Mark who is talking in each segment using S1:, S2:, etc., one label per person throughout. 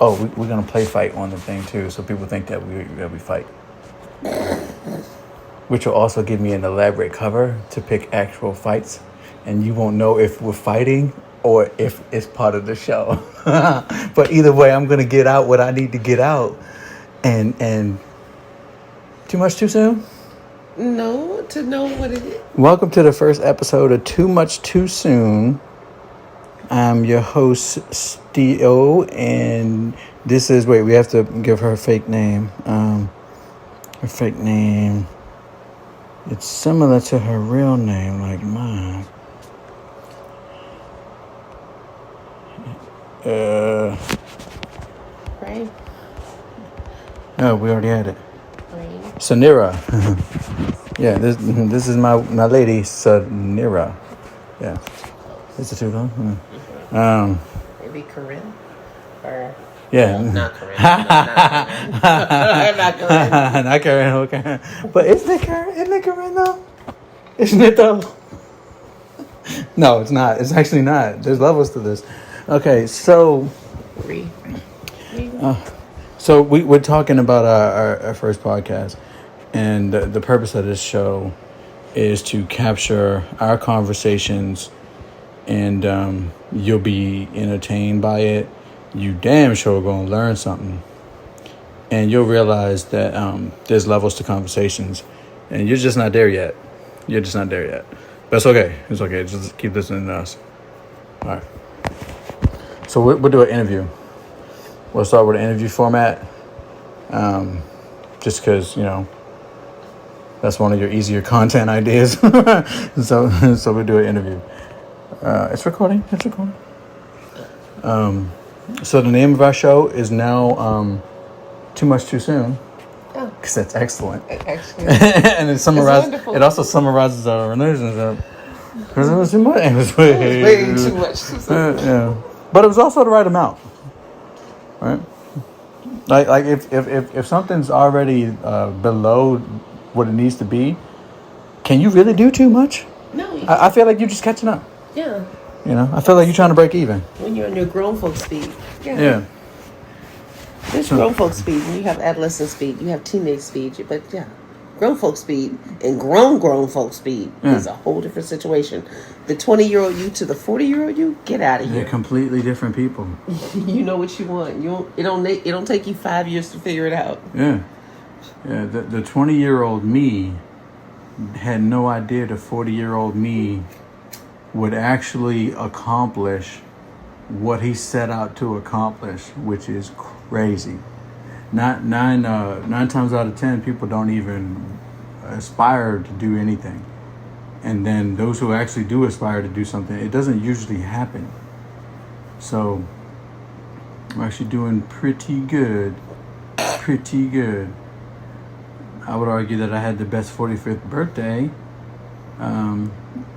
S1: Oh, we're gonna play fight on the thing too, so people think that we fight. Which will also give me an elaborate cover to pick actual fights, and you won't know if we're fighting or if it's part of the show. But either way, I'm gonna get out what I need to get out. And too much too soon?
S2: No, to know what it is.
S1: Welcome to the first episode of Too Much Too Soon. I'm your host, Steo, and this is, we have to give her a fake name. Her fake name, it's similar to her real name, like mine.
S2: Right?
S1: Oh, we already had it.
S2: Right.
S1: Sanira. Yeah, this is my lady, Sanira. Yeah. Is it too long?
S2: Maybe Corinne? Or...
S1: Yeah.
S2: No, not Corinne. No, not Corinne.
S1: Not Corinne, okay. But isn't it Corinne though? Isn't it though? No, it's not. It's actually not. There's levels to this. Okay, so... So we're talking about our first podcast, and the purpose of this show is to capture our conversations, and you'll be entertained by it. You damn sure gonna learn something, and you'll realize that there's levels to conversations, and you're just not there yet. You're just not there yet. But it's okay. It's okay. Just keep listening to us. All right. So we'll do an interview. We'll start with an interview format, just because, that's one of your easier content ideas. so we'll do an interview. It's recording. So the name of our show is now Too Much Too Soon.
S2: Oh.
S1: Because that's excellent.
S2: Actually.
S1: And it also summarizes our relationship. Because it was too much. It was
S2: way too much too soon.
S1: Yeah. But it was also the right amount. Right? Like if something's already below what it needs to be, can you really do too much?
S2: No.
S1: I feel like you're just catching up.
S2: Yeah.
S1: I feel like you're trying to break even.
S2: When you're on your grown folk speed.
S1: Yeah.
S2: There's grown folk speed, and you have adolescent speed, you have teenage speed, but yeah. Grown folk speed and grown folk speed is a whole different situation. The 20-year-old you to the 40-year-old you, get out of here.
S1: They're completely different people.
S2: You know what you want. It don't take you 5 years to figure it out.
S1: Yeah. The 20-year-old me had no idea the 40-year-old me would actually accomplish what he set out to accomplish, which is crazy. Nine times out of 10, people don't even aspire to do anything. And then those who actually do aspire to do something, it doesn't usually happen. So I'm actually doing pretty good. I would argue that I had the best 45th birthday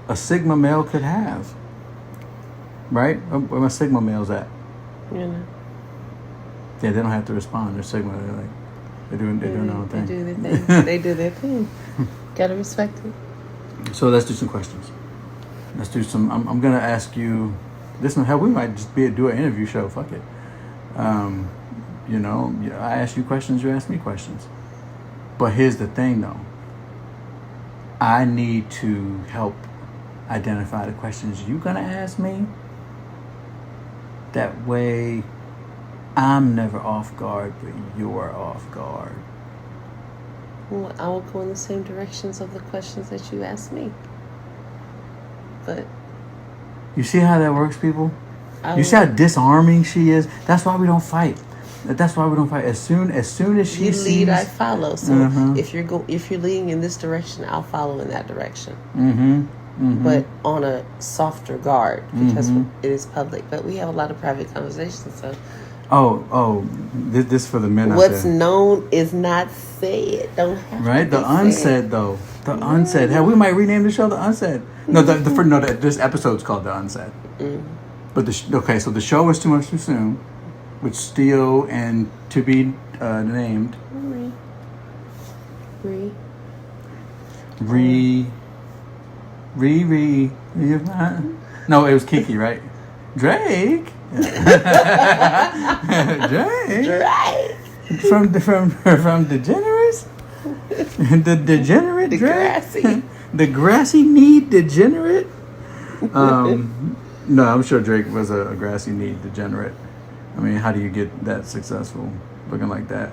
S1: a Sigma male could have. Right? Where my Sigma males at? Yeah, they don't have to respond. They're Sigma. They're doing their own thing.
S2: They do their thing. They do their thing. Gotta respect it.
S1: So let's do some questions. Let's do some. I'm gonna ask you. Listen, hell, we might just do an interview show. Fuck it. I ask you questions. You ask me questions. But here's the thing, though. I need to help identify the questions you're gonna ask me. That way, I'm never off guard, but you're off guard.
S2: Well, I will go in the same directions of the questions that you asked me. But
S1: you see how that works, people? You see how disarming she is? That's why we don't fight. As soon as she sees,
S2: you lead, I follow. So if you're leading in this direction, I'll follow in that direction. But on a softer guard because it is public. But we have a lot of private conversations. So.
S1: This for the men out
S2: there. What's
S1: there.
S2: known is not said. Don't have
S1: right?
S2: To
S1: the unsaid, though. The unsaid. Hell, we might rename the show the Unsaid. No, this episode's called the Unsaid. But so the show is Too Much Too Soon, with Steo and to be named. No, it was Kiki, right? Drake. Drake.
S2: Drake.
S1: From Degenerates? The degenerate
S2: The
S1: Drake?
S2: grassy.
S1: The grassy kneed degenerate? No, I'm sure Drake was a grassy kneed degenerate. I mean, how do you get that successful looking like that?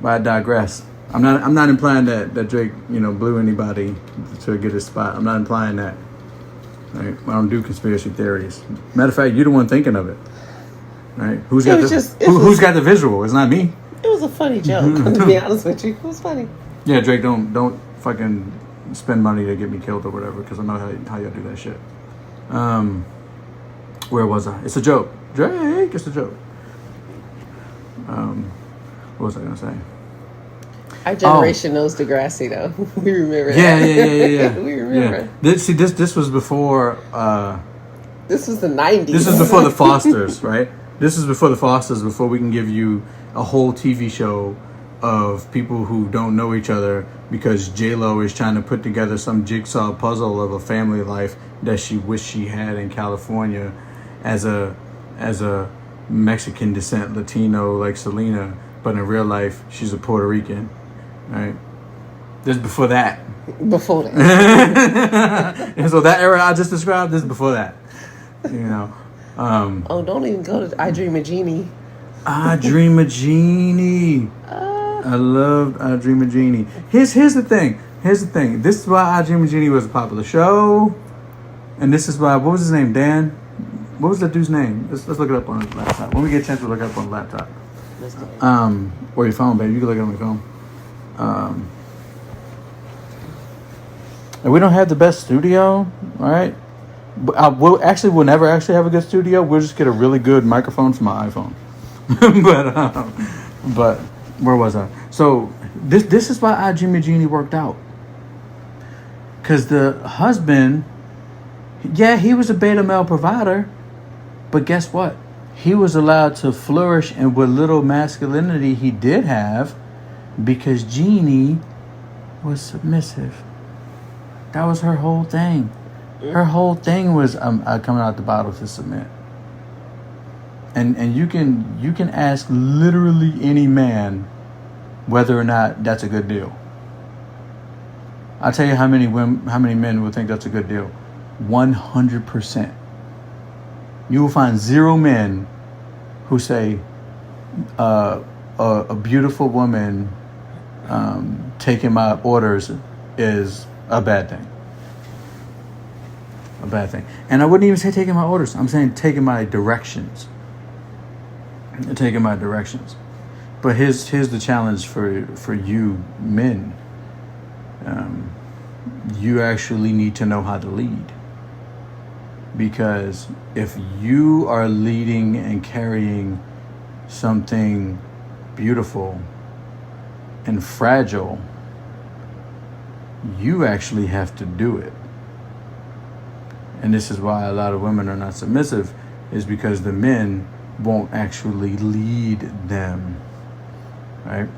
S1: But I digress. I'm not implying that Drake, blew anybody to get his spot. I'm not implying that. Right? I don't do conspiracy theories. Matter of fact, you're the one thinking of it. Right? Who's got the visual? It's not me.
S2: It was a funny joke, to be honest with you. It was funny.
S1: Yeah, Drake, don't fucking spend money to get me killed or whatever, because I know how y'all do that shit. Where was I? It's a joke. Drake, it's a joke. What was I gonna say?
S2: Our generation knows Degrassi, though. We remember
S1: that.
S2: Yeah. We remember.
S1: Yeah. This was before.
S2: This was the 90s.
S1: This is before the Fosters, right? This is before the Fosters. Before we can give you a whole TV show of people who don't know each other because J-Lo is trying to put together some jigsaw puzzle of a family life that she wished she had in California, as a Mexican descent Latino like Selena, but in real life she's a Puerto Rican, right? This is before that.
S2: Before that.
S1: And so that era I just described, this is before that.
S2: Don't even go to I Dream of Jeannie.
S1: I Dream of Jeannie. I loved I Dream of Jeannie. Here's the thing. This is why I Dream of Jeannie was a popular show. And this is why, what was his name? Dan? What was that dude's name? Let's look it up on his laptop. When we get a chance to look it up on the laptop. Or your phone, baby. You can look it on your phone. And we don't have the best studio, right? We'll never actually have a good studio. We'll just get a really good microphone for my iPhone. But where was I? So this is why I Dream of Jeannie worked out. Because the husband, he was a beta male provider, but guess what? He was allowed to flourish in what little masculinity he did have because Jeannie was submissive. That was her whole thing. Her whole thing was coming out the bottle to submit. And you can ask literally any man whether or not that's a good deal. I'll tell you how many men would think that's a good deal. 100%. You will find 0 men who say a beautiful woman taking my orders is a bad thing. A bad thing. And I wouldn't even say taking my orders. I'm saying taking my directions. But here's the challenge for you men. You actually need to know how to lead. Because if you are leading and carrying something beautiful and fragile, you actually have to do it. And this is why a lot of women are not submissive, is because the men won't actually lead them. Right?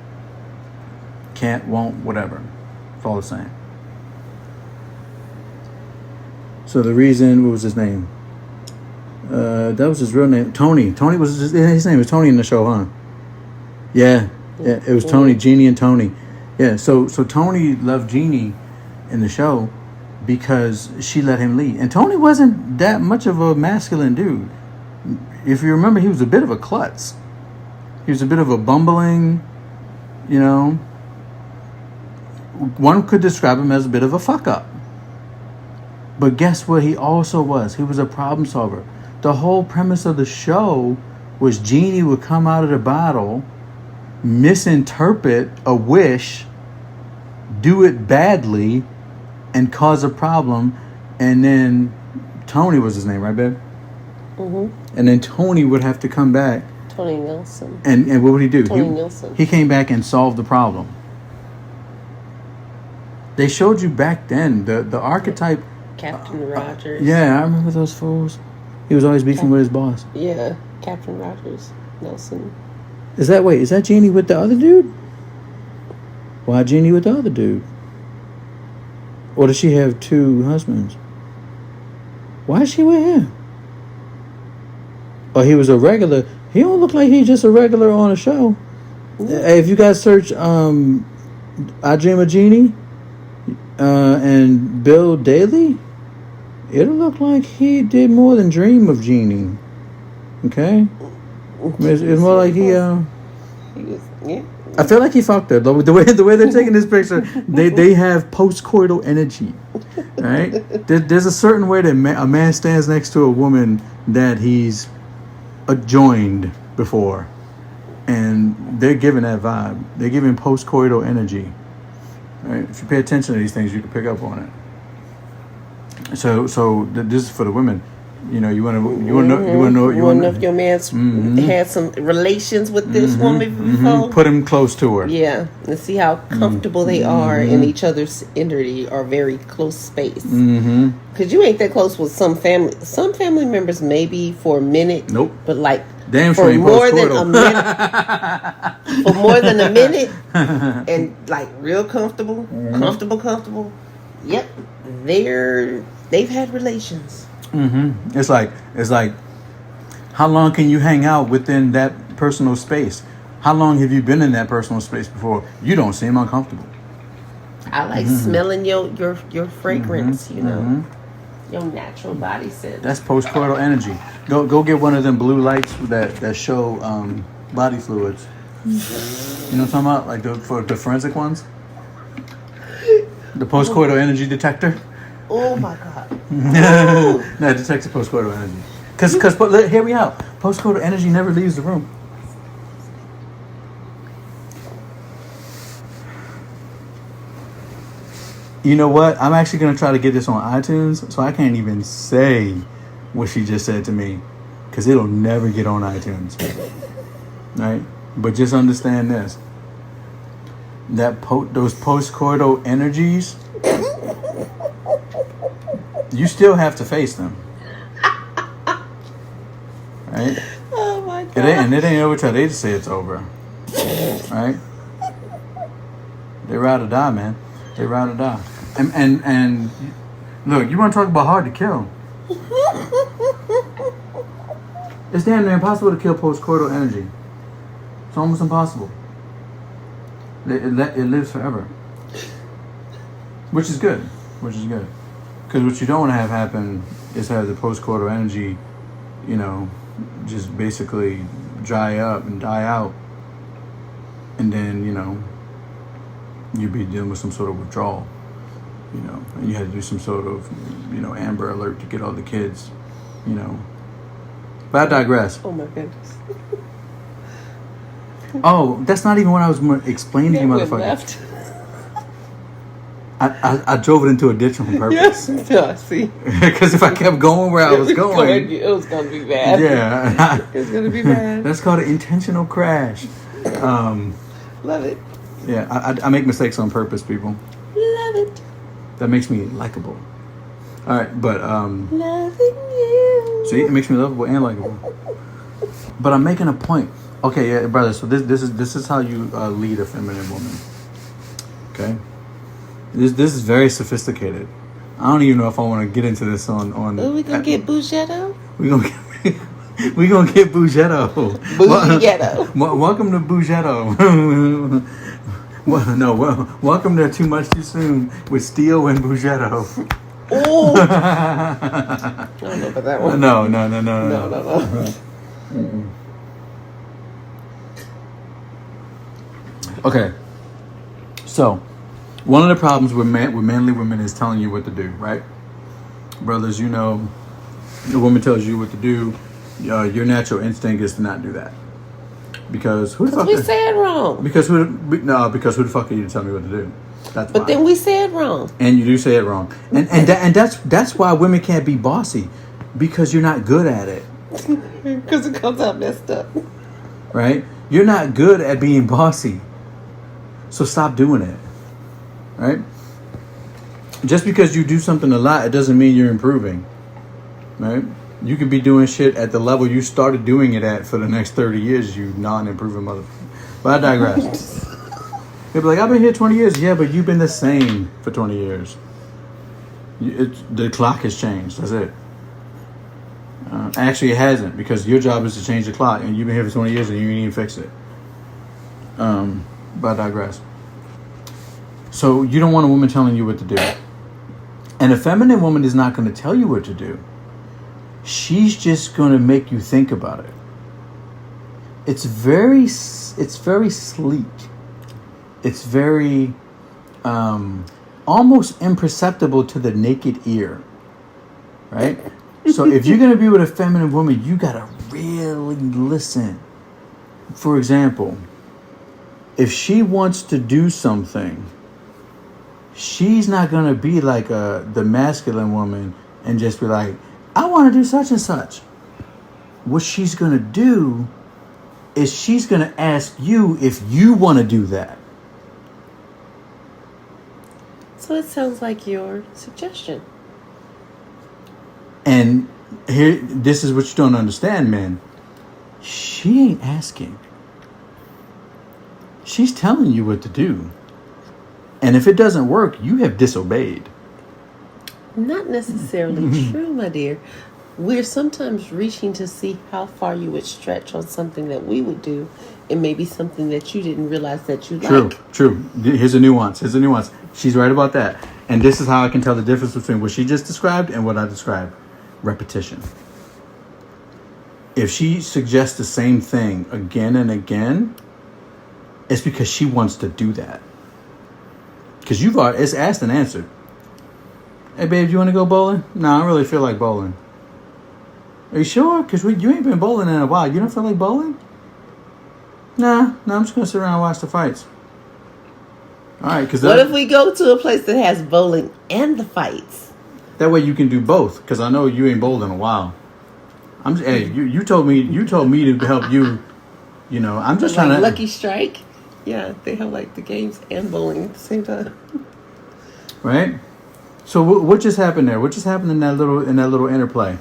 S1: Can't, won't, whatever. It's all the same. So the reason, what was his name? That was his real name. Tony. Tony was his name was Tony in the show, huh? Yeah, it was Tony, Jeannie and Tony. Yeah, so Tony loved Jeannie in the show because she let him lead. And Tony wasn't that much of a masculine dude. If you remember, he was a bit of a klutz. He was a bit of a bumbling, one could describe him as a bit of a fuck up. But guess what he also was? He was a problem solver. The whole premise of the show was Jeannie would come out of the bottle, misinterpret a wish, do it badly, and cause a problem. And then Tony was his name, right, babe? Mm-hmm. And then Tony would have to come back.
S2: Tony Nelson.
S1: And what would he do?
S2: Tony Nelson.
S1: He came back and solved the problem. They showed you back then the archetype.
S2: Captain Rogers.
S1: Yeah, I remember those fools. He was always beefing with his boss.
S2: Yeah, Captain Rogers Nelson.
S1: Is that Jeannie with the other dude? Why Jeannie with the other dude? Or does she have 2 husbands? Why is she with him? or he was a regular. He don't look like he's just a regular on a show. Hey, if you guys search I Dream of Jeannie and Bill Daly, it'll look like he did more than dream of Jeannie. Okay? It's more like he was, yeah. I feel like he fucked her. The way they're taking this picture, they have post-coital energy. Right? There's a certain way that a man stands next to a woman that he's joined before. And they're giving that vibe. They're giving post-coital energy. Right? If you pay attention to these things, you can pick up on it. So this is for the women. You know, you want to know if
S2: your man's had some relations with this woman before.
S1: Put him close to her.
S2: Yeah, and see how comfortable they are in each other's energy or very close space. Because you ain't that close with some family. Some family members maybe for a minute.
S1: Nope.
S2: But like
S1: damn
S2: for more than a minute. For more than a minute, and like real comfortable, comfortable. Yep, they've had relations.
S1: It's like, how long can you hang out within that personal space? How long have you been in that personal space before? You don't seem uncomfortable. I
S2: like smelling your fragrance. You know, your natural body scent.
S1: That's post-coital energy. Go get one of them blue lights that show body fluids. You know what I'm talking about? Like for the forensic ones. The post-coital energy detector.
S2: Oh my God.
S1: No, it detects the post-coital energy. Because hear me out. Post-coital energy never leaves the room. You know what? I'm actually going to try to get this on iTunes, so I can't even say what she just said to me, because it'll never get on iTunes. Right? But just understand this. Those post-coital energies, you still have to face them. Right?
S2: Oh my God.
S1: It ain't over till they just say it's over. Right? They ride or die, man. They ride or die. And look, you want to talk about hard to kill. It's damn near impossible to kill post-coital energy. It's almost impossible. It lives forever. Which is good. Because what you don't want to have happen is have the post-coital energy, you know, just basically dry up and die out. And then, you know, you'd be dealing with some sort of withdrawal, you know, and you had to do some sort of, you know, Amber Alert to get all the kids, you know. But I digress.
S2: Oh my goodness.
S1: Oh, that's not even what I was explaining to you, motherfucker.
S2: Left.
S1: I drove it into a ditch on purpose.
S2: Yes, yeah, see.
S1: Because if I kept going where I was going,
S2: it was going to be bad.
S1: Yeah.
S2: It's going to be bad.
S1: That's called an intentional crash.
S2: Love it.
S1: Yeah, I make mistakes on purpose, people.
S2: Love it.
S1: That makes me likable. All right, but
S2: loving you.
S1: See, it makes me lovable and likable. But I'm making a point. Okay, yeah, brother. So this is how you lead a feminine woman. Okay. This is very sophisticated. I don't even know if I want to get into this on.
S2: Oh, we gonna get Bougetto?
S1: We gonna get Bougetto.
S2: Bougetto.
S1: Welcome to Bougetto. Welcome to Too Much Too Soon with Steel and Bougetto.
S2: Oh. I don't know about that one.
S1: No. Okay. So, one of the problems with manly women is telling you what to do, right? Brothers, you know, the woman tells you what to do. Your natural instinct is to not do that. Because who the fuck?
S2: We said wrong.
S1: Because who the fuck are you to tell me what to do? That's why.
S2: But then we said wrong.
S1: And you do say it wrong. And that's why women can't be bossy. Because you're not good at it.
S2: Because it comes out messed up.
S1: Right? You're not good at being bossy. So stop doing it. Right? Just because you do something a lot, it doesn't mean you're improving. Right? You could be doing shit at the level you started doing it at for the next 30 years, you non-improving motherfucker. But I digress. They'll be like, I've been here 20 years. Yeah, but you've been the same for 20 years. The clock has changed. That's it. Actually, it hasn't, because your job is to change the clock, and you've been here for 20 years and you ain't even fix it. But I digress. So you don't want a woman telling you what to do. And a feminine woman is not going to tell you what to do. She's just going to make you think about it. It's very sleek. It's very almost imperceptible to the naked ear, right? So if you're going to be with a feminine woman, you got to really listen. For example, if she wants to do something, she's not going to be like the masculine woman and just be like, I want to do such and such. What she's going to do is she's going to ask you if you want to do that.
S2: So it sounds like your suggestion.
S1: And here, this is what you don't understand, man. She ain't asking. She's telling you what to do. And if it doesn't work, you have disobeyed.
S2: Not necessarily true, my dear. We're sometimes reaching to see how far you would stretch on something that we would do, and maybe something that you didn't realize that you like.
S1: True. Here's a nuance. She's right about that. And this is how I can tell the difference between what she just described and what I described. Repetition. If she suggests the same thing again and again, it's because she wants to do that. Because it's asked and answered. Hey, babe, you want to go bowling? No, I don't really feel like bowling. Are you sure? Because you ain't been bowling in a while. You don't feel like bowling? Nah, I'm just going to sit around and watch the fights. All right.
S2: What if we go to a place that has bowling and the fights?
S1: That way you can do both, because I know you ain't bowled in a while. Hey, you told me to help you. You know, I'm just trying to.
S2: Lucky Strike? Yeah, they have like the games and bowling at the same time.
S1: Right? So what just happened there? What just happened in that little interplay?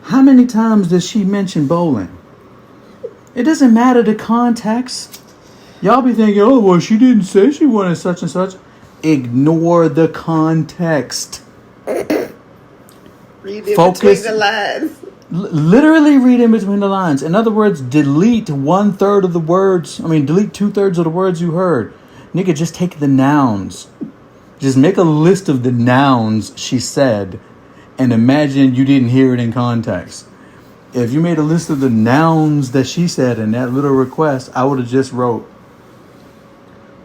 S1: How many times does she mention bowling? It doesn't matter the context. Y'all be thinking, oh, well, she didn't say she wanted such and such. Ignore the context.
S2: Read in between the lines.
S1: Literally read in between the lines. In other words, delete 1/3 of the words. Delete 2/3 of the words you heard. Nigga, just take the nouns. Just make a list of the nouns she said and imagine you didn't hear it in context. If you made a list of the nouns that she said in that little request, I would have just wrote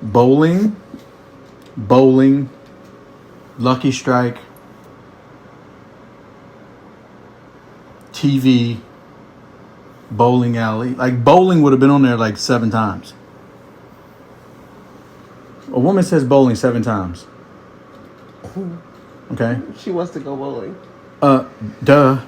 S1: bowling, Lucky Strike, TV, bowling alley. Like, bowling would have been on there like 7 times. A woman says bowling 7 times. Okay?
S2: She wants to go bowling.
S1: Duh.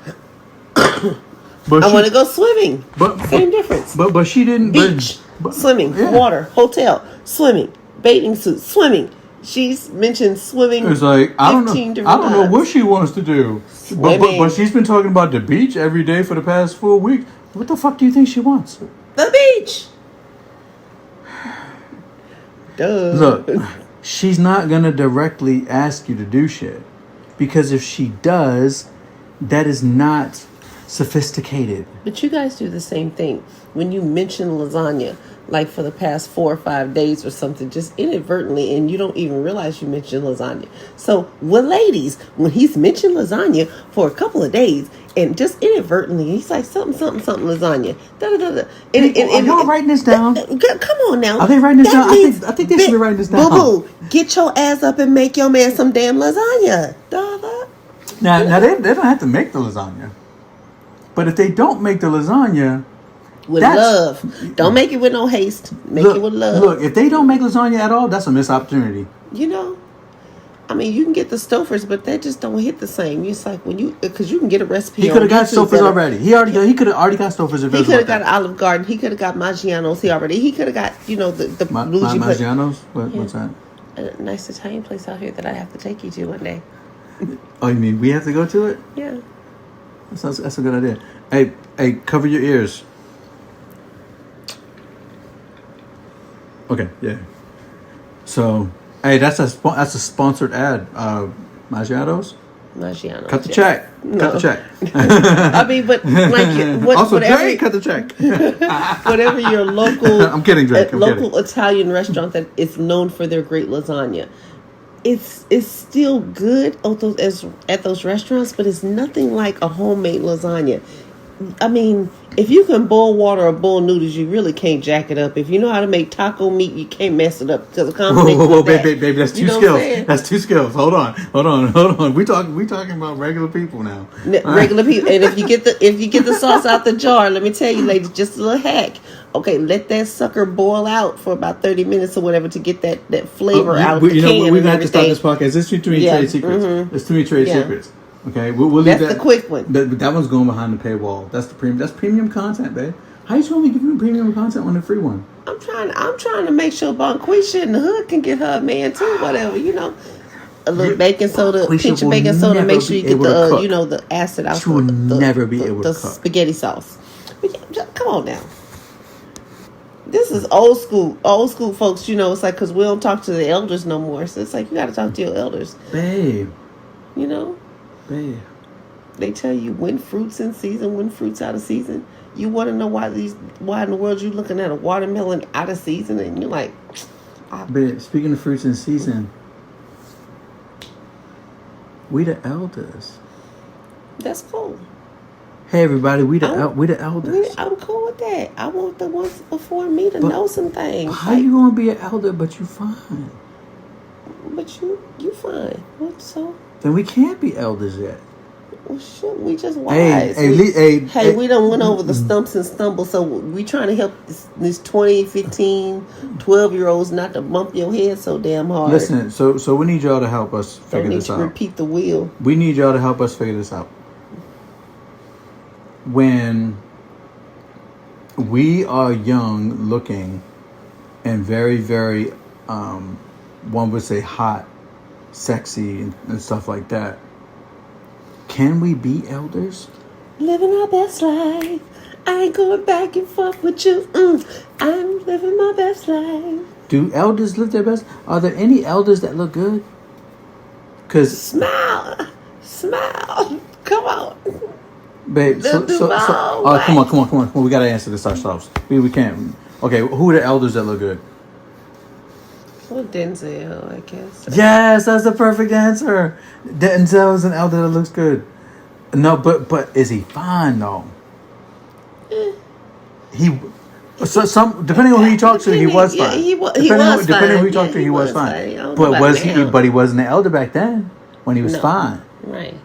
S1: But
S2: I want to go swimming. Same difference.
S1: But she didn't.
S2: Beach, swimming,
S1: yeah.
S2: Water, hotel, swimming, bathing suit, swimming. She's mentioned swimming.
S1: It's like, I don't know what she wants to do. But she's been talking about the beach every day for the past 4 weeks. What the fuck do you think she wants?
S2: The beach. Duh.
S1: Look, she's not going to directly ask you to do shit. Because if she does, that is not sophisticated.
S2: But you guys do the same thing. When you mention lasagna, like for the past 4 or 5 days or something, just inadvertently, and you don't even realize you mentioned lasagna. So with ladies, when he's mentioned lasagna for a couple of days, and just inadvertently, he's like something lasagna.
S1: Are y'all writing this down?
S2: Come on now.
S1: Are they writing this down? I think they should be writing this down.
S2: Boo, get your ass up and make your man some damn lasagna.
S1: Now they don't have to make the lasagna. But if they don't make the lasagna,
S2: with love. Don't make it with no haste. Make it with love.
S1: Look, if they don't make lasagna at all, that's a missed opportunity.
S2: You know, you can get the Stouffer's, but that just don't hit the same. It's like because you can get a recipe.
S1: He could have got Stouffer's already. He could have already got Stouffer's.
S2: He could have got Olive Garden. He could have got Maggiano's. He could have got the
S1: Maggiano's. What's that?
S2: A nice Italian place out here that I have to take you to one day.
S1: Oh, you mean we have to go to it?
S2: Yeah.
S1: That's a good idea. Hey, cover your ears. Okay, yeah. So, hey, that's a sponsored ad. Maggiano's.
S2: Maggiano's.
S1: Cut the check.
S2: No.
S1: Cut the check.
S2: I mean, but like
S1: Also,
S2: whatever,
S1: Drake, cut the check.
S2: whatever your local,
S1: I'm kidding, Drake. I'm
S2: local
S1: kidding.
S2: Italian restaurant that is known for their great lasagna. It's still good at those restaurants, but it's nothing like a homemade lasagna. I mean, if you can boil water or boil noodles, you really can't jack it up. If you know how to make taco meat, you can't mess it up because
S1: Whoa, baby, that's two skills. That's two skills. Hold on. We talking about regular people now.
S2: Regular people, and if you get the sauce out the jar, let me tell you, ladies, just a little hack. Okay, let that sucker boil out for about 30 minutes or whatever to get that flavor out the can.
S1: We're going to have to stop this podcast. There's too many trade secrets. There's too many trade secrets. Okay, we'll leave
S2: that's
S1: that.
S2: The quick one.
S1: That one's going behind the paywall. That's the premium. That's premium content, babe. How you trying to give me premium content on the free one?
S2: I'm trying to make sure Bonquisha in the hood can get her man too. Whatever, a little baking soda, pinch of baking soda. Make sure you get the the acid out.
S1: She will never be able to cook.
S2: The spaghetti sauce. But come on now. This is old school folks. It's like because we don't talk to the elders no more. So it's like you got to talk to your elders,
S1: babe.
S2: Babe. They tell you when fruits in season, when fruits out of season. You want to know why in the world you looking at a watermelon out of season and you're like,
S1: But speaking of fruits in season, we the elders.
S2: That's cool.
S1: Hey everybody, we the elders.
S2: I'm cool with that. I want the ones before me to know some things.
S1: How you gonna be an elder but you fine?
S2: But you fine. What so?
S1: Then we can't be elders yet.
S2: Well, shit, we just wise. We done went over the stumps and stumbles, so we trying to help these 20, 15, 12-year-olds not to bump your head so damn hard.
S1: Listen, so we need y'all to help us figure this out.
S2: Don't need to repeat the wheel.
S1: We need y'all to help us figure this out. When we are young looking and very, very, one would say hot, sexy, and stuff like that, can we be elders?
S2: Living our best life. I ain't going back and forth with you. I'm living my best life.
S1: Do elders live their best? Are there any elders that look good?
S2: Smile. Come on.
S1: Babe, come on. We gotta answer this ourselves. We can't. Okay, who are the elders that look good?
S2: Well, Denzel, I guess.
S1: Yes, that's the perfect answer. Denzel is an elder that looks good. No, but is he fine though? Depending on who you talk to, he was fine. Depending on who you talk to, he was fine. But was he? But he wasn't an elder back then when he was fine.
S2: Right.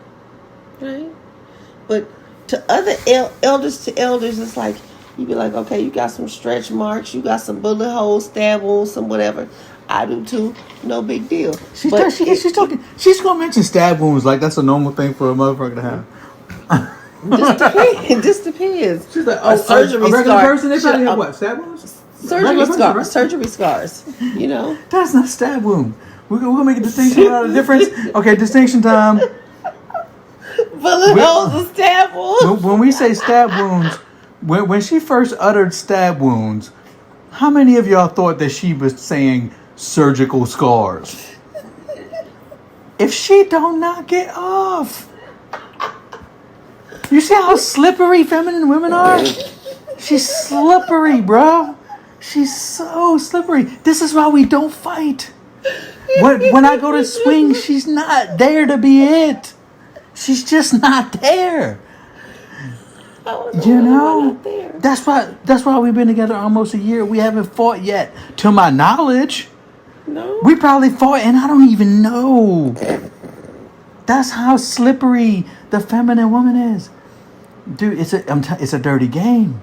S2: But to other elders, it's like you be like, okay, you got some stretch marks, you got some bullet holes, stab wounds, some whatever. I do too. No big deal.
S1: She's talking. She's gonna mention stab wounds like that's a normal thing for a motherfucker to have.
S2: Just depends.
S1: She's like,
S2: surgery
S1: a regular
S2: scar.
S1: person, they probably have what? Stab wounds?
S2: Surgery scars.
S1: That's not stab wound. We're gonna make a distinction without a difference. Okay, distinction time.
S2: Bullet holes and stab wounds.
S1: When we say stab wounds, when she first uttered stab wounds, how many of y'all thought that she was saying surgical scars? If she don't knock it off. You see how slippery feminine women are? She's slippery, bro. She's so slippery. This is why we don't fight. When I go to swing, she's not there to be it. She's just not there. That's why we've been together almost a year. We haven't fought yet, to my knowledge.
S2: No.
S1: We probably fought and I don't even know. That's how slippery the feminine woman is. Dude, it's a dirty game.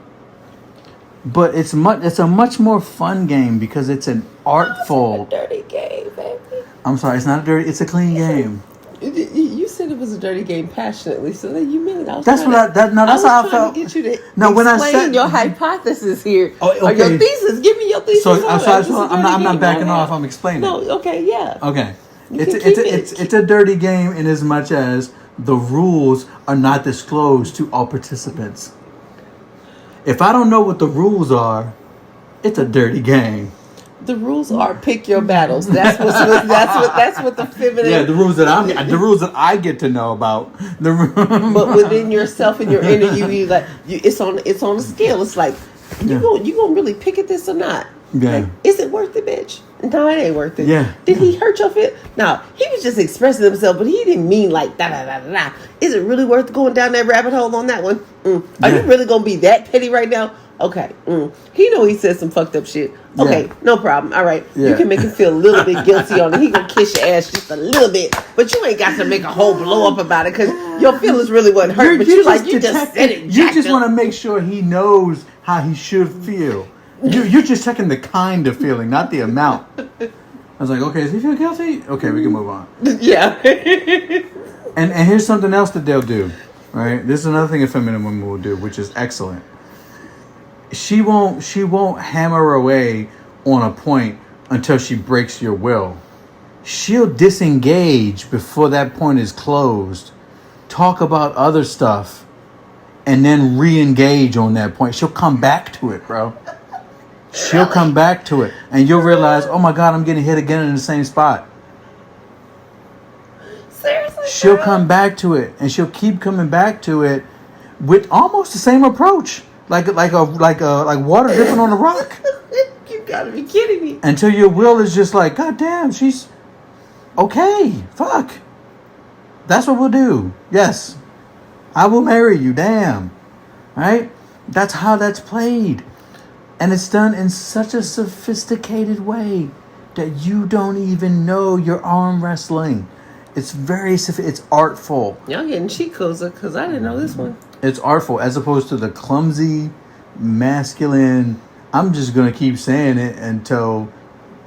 S1: But it's a much more fun game because it's an artful.
S2: It's not a dirty game, baby.
S1: I'm sorry, it's not a dirty. It's a clean game.
S2: You said it was a dirty game passionately, so then you meant it.
S1: That's how I felt.
S2: To get you to
S1: when I
S2: explain
S1: said
S2: your hypothesis here.
S1: Oh, okay.
S2: Or your thesis. Give me your thesis.
S1: I'm not backing off. I'm explaining.
S2: No, okay, yeah.
S1: Okay, it's a dirty game in as much as the rules are not disclosed to all participants. If I don't know what the rules are, it's a dirty game.
S2: The rules are pick your battles. That's what the feminine.
S1: Yeah, the rules that I get to know about.
S2: But within yourself and your inner you like it's on a scale. It's like you gonna really pick at this or not?
S1: Yeah.
S2: Like, is it worth it, bitch? No, it ain't worth it.
S1: Yeah.
S2: Did he hurt your feelings? No, he was just expressing himself, but he didn't mean like da da da da da. Is it really worth going down that rabbit hole on that one? Are you really gonna be that petty right now? Okay. He know he said some fucked up shit. Okay, no problem. All right. Yeah. You can make him feel a little bit guilty on it. He gonna kiss your ass just a little bit. But you ain't got to make a whole blow up about it because your feelings really wasn't hurt. But you just said it.
S1: You just want to make sure he knows how he should feel. You're just checking the kind of feeling, not the amount. I was like, okay, does he feel guilty? Okay, we can move on.
S2: Yeah.
S1: And here's something else that they'll do. Right? This is another thing a feminine woman will do, which is excellent. She won't hammer away on a point until she breaks your will. She'll disengage before that point is closed, talk about other stuff, and then re-engage on that point. She'll come back to it, bro. She'll come back to it, and you'll realize, oh my God, I'm getting hit again in the same spot.
S2: Seriously,
S1: she'll come back to it, and she'll keep coming back to it with almost the same approach, like water dripping on a rock.
S2: You gotta be kidding me!
S1: Until your will is just like, God damn, she's okay. Fuck, that's what we'll do. Yes, I will marry you. Damn, right? That's how that's played. And it's done in such a sophisticated way that you don't even know you're arm wrestling. It's it's artful.
S2: Y'all getting cheat codes because I didn't know this one.
S1: It's artful as opposed to the clumsy, masculine, I'm just going to keep saying it until,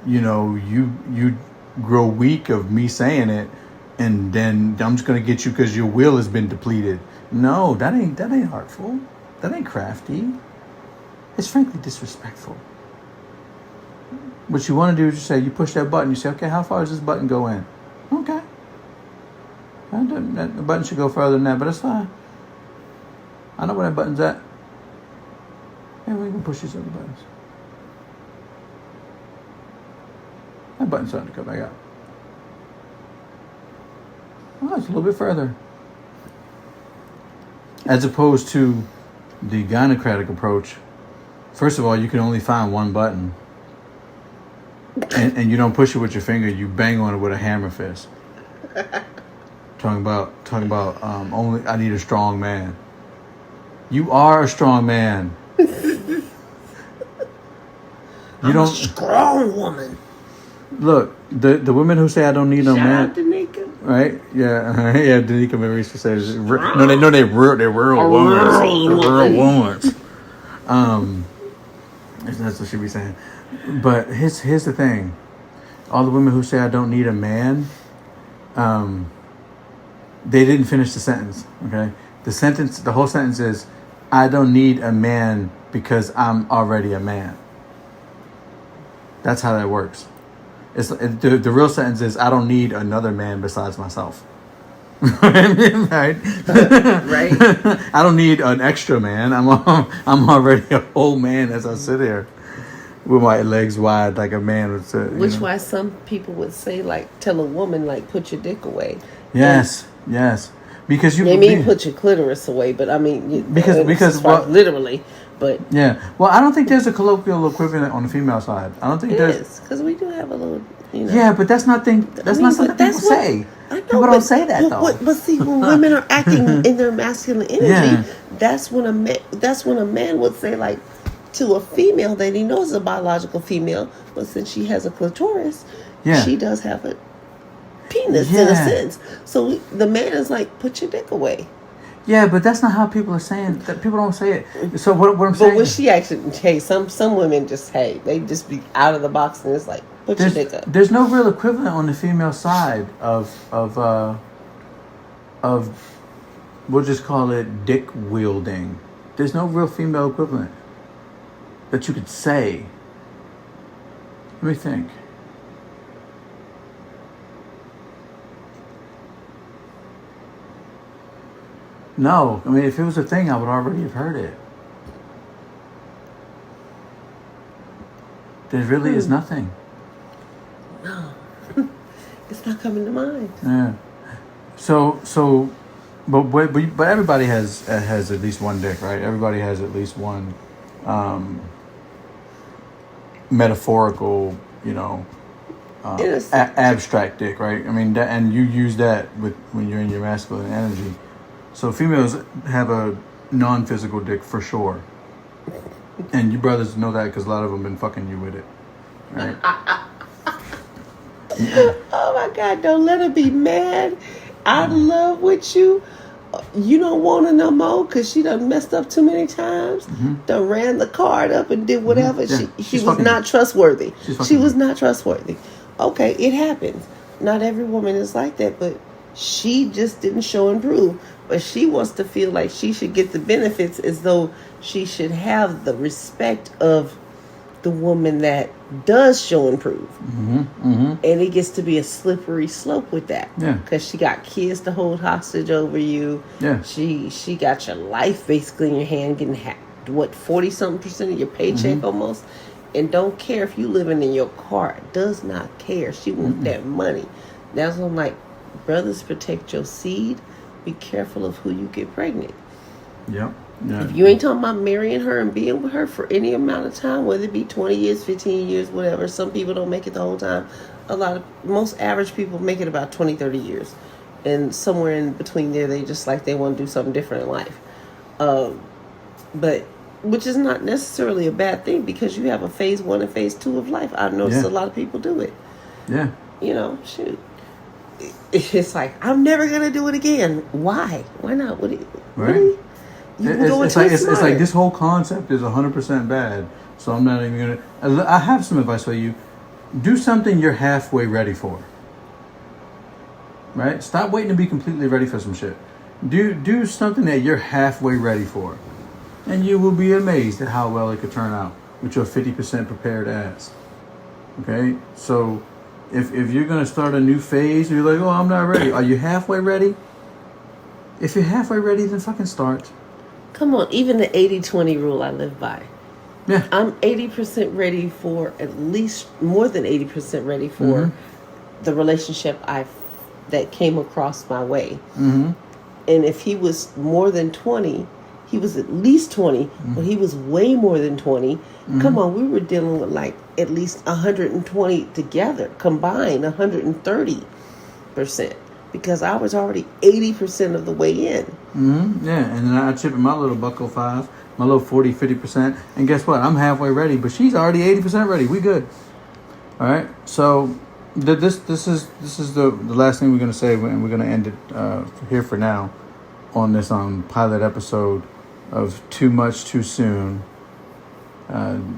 S1: you grow weak of me saying it. And then I'm just going to get you because your will has been depleted. No, that ain't artful. That ain't crafty. It's frankly disrespectful. What you want to do is just say, you push that button. You say, okay, how far does this button go in? Okay. The button should go further than that, but it's fine. I know where that button's at. Yeah, we can push these other buttons. That button's starting to come back out. Oh, it's a little bit further. As opposed to the gynocratic approach. First of all, you can only find one button. And you don't push it with your finger, you bang on it with a hammer fist. Talking about only I need a strong man. You are a strong man.
S2: I'm a strong woman.
S1: Look, the women who say I don't need no man.
S2: Shout out to Nika.
S1: Right? Yeah, yeah. Danica Marisa says, no, they're rural women. That's what she be saying. But here's the thing: all the women who say I don't need a man, they didn't finish the sentence. Okay, the whole sentence is, I don't need a man because I'm already a man. That's how that works. The real sentence is, I don't need another man besides myself. Right?
S2: Right.
S1: I don't need an extra man. I'm already a whole man as I sit here with my legs wide like a man would say.
S2: Which why some people would say, like, tell a woman, like, put your dick away.
S1: Yes. Because
S2: they mean put your clitoris away, but I mean because literally. But
S1: yeah, well, I don't think there's a colloquial equivalent on the female side. I don't think there's,
S2: because we do have a little,
S1: Yeah, but that's not something people say. I know, people don't say that though.
S2: But see, when women are acting in their masculine energy, that's when a man would say, like, to a female that he knows is a biological female, but since she has a clitoris, she does have a penis in a sense. So the man is like, put your dick away.
S1: Yeah, but that's not how people are saying. That people don't say it. So what I'm saying.
S2: But when she actually, some women just, they just be out of the box and it's like, put your dick up.
S1: There's no real equivalent on the female side of we'll just call it dick wielding. There's no real female equivalent that you could say. Let me think. No, I mean, if it was a thing, I would already have heard it. There really is nothing.
S2: No. It's not coming to mind.
S1: Yeah. But everybody has at least one dick, right? Everybody has at least one metaphorical, abstract dick, right? I mean, and you use that when you're in your masculine energy. So females have a non-physical dick for sure, and you brothers know that because a lot of them been fucking you with it, right?
S2: Oh my God! Don't let her be mad. I'm in love with you. You don't want her no more because she done messed up too many times. Done ran the card up and did whatever.
S1: Yeah.
S2: She was not trustworthy. She was
S1: you.
S2: not trustworthy. Okay, it happens. Not every woman is like that, but she just didn't show and prove. But she wants to feel like she should get the benefits as though she should have the respect of the woman that does show and prove. And it gets to be a slippery slope with that.
S1: Yeah.
S2: Because she got kids to hold hostage over you.
S1: Yeah.
S2: She got your life basically in your hand, getting 40-something% of your paycheck almost. And don't care if you living in your car. Does not care. She wants that money. That's when I'm like, brothers, protect your seed. Be careful of who you get pregnant.
S1: Yep. Yeah.
S2: If you ain't talking about marrying her and being with her for any amount of time, whether it be 20 years, 15 years, whatever. Some people don't make it the whole time. Most average people make it about 20, 30 years. And somewhere in between there, they just like they want to do something different in life. But which is not necessarily a bad thing because you have a phase 1 and phase 2 of life. I've noticed a lot of people do it.
S1: Yeah.
S2: Shoot. It's like, I'm never going to do it again. Why? Why not?
S1: Right.
S2: It's
S1: like this whole concept is 100% bad. So I'm not even gonna. I have some advice for you. Do something you're halfway ready for. Right? Stop waiting to be completely ready for some shit. Do something that you're halfway ready for, and you will be amazed at how well it could turn out with your 50% prepared ass. Okay? So if you're gonna start a new phase, you're like, oh, I'm not ready. Are you halfway ready? If you're halfway ready, then fucking start.
S2: Come on, even the 80-20 rule I live by.
S1: Yeah.
S2: I'm 80% ready for, at least more than 80% ready for the relationship that came across my way. And if he was more than 20, he was at least 20, but he was way more than 20. Come on, we were dealing with like at least 120 together, combined 130%. Because I was already 80% of the way in. Yeah, and then I chip in my little buckle 5, my little 40, 50%. And guess what? I'm halfway ready, but she's already 80% ready. We good. All right. So this is the last thing we're gonna say, and we're gonna end it here for now on this pilot episode of Too Much Too Soon.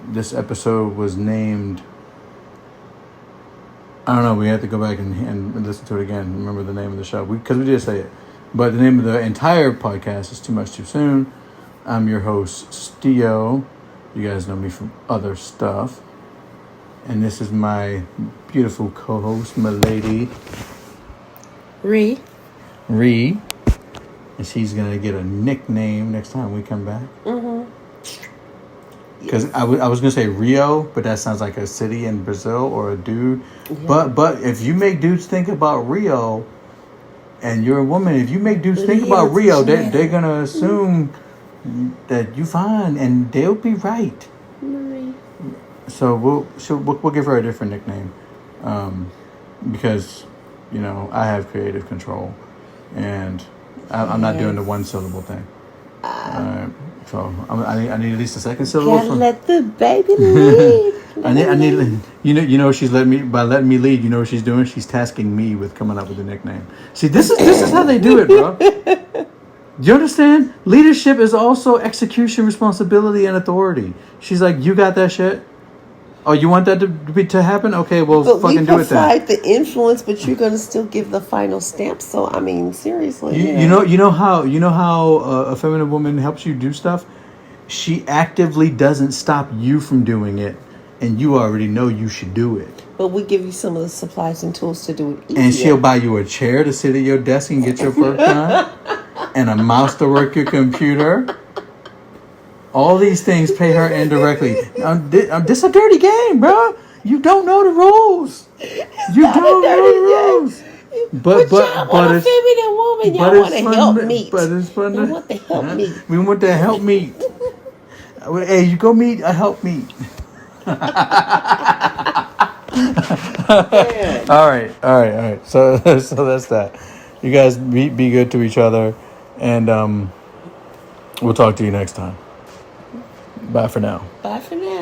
S2: This episode was named. I don't know. We have to go back and listen to it again. Remember the name of the show because we did say it. But the name of the entire podcast is Too Much Too Soon. I'm your host, Stio. You guys know me from other stuff. And this is my beautiful co-host, my lady, Ree.
S1: And she's going to get a nickname next time we come back. Because I was going to say Rio, but that sounds like a city in Brazil or a dude. Yeah. But if you make dudes think about Rio, and you're a woman, if you make dudes think about Rio, they're going to assume that you fine, and they'll be right. Marie. So we'll give her a different nickname. Because, I have creative control. And I'm not doing the one syllable thing. So I need at least a second syllable.
S2: Gotta let the baby lead.
S1: I need she's letting me lead. You know what she's doing? She's tasking me with coming up with a nickname. See, this is how they do it, bro. Do you understand? Leadership is also execution, responsibility, and authority. She's like, you got that shit. Oh, you want that to happen? Okay, well,
S2: but
S1: fucking do it then.
S2: We provide the influence, but you're gonna still give the final stamp. So I mean, seriously.
S1: You know how a feminine woman helps you do stuff. She actively doesn't stop you from doing it, and you already know you should do it.
S2: But we give you some of the supplies and tools to do it easier.
S1: And she'll buy you a chair to sit at your desk and get your work done, and a mouse to work your computer. All these things pay her indirectly. This a dirty game, bro. You don't know the rules. You don't know the rules. But
S2: y'all want a feminine woman. Y'all want to help meet.
S1: But it's fun.
S2: Y'all want the help meet.
S1: We want the help meet. Hey, you go meet a help meet. All right. So that's that. You guys be good to each other, and we'll talk to you next time. Bye for now.
S2: Bye for now.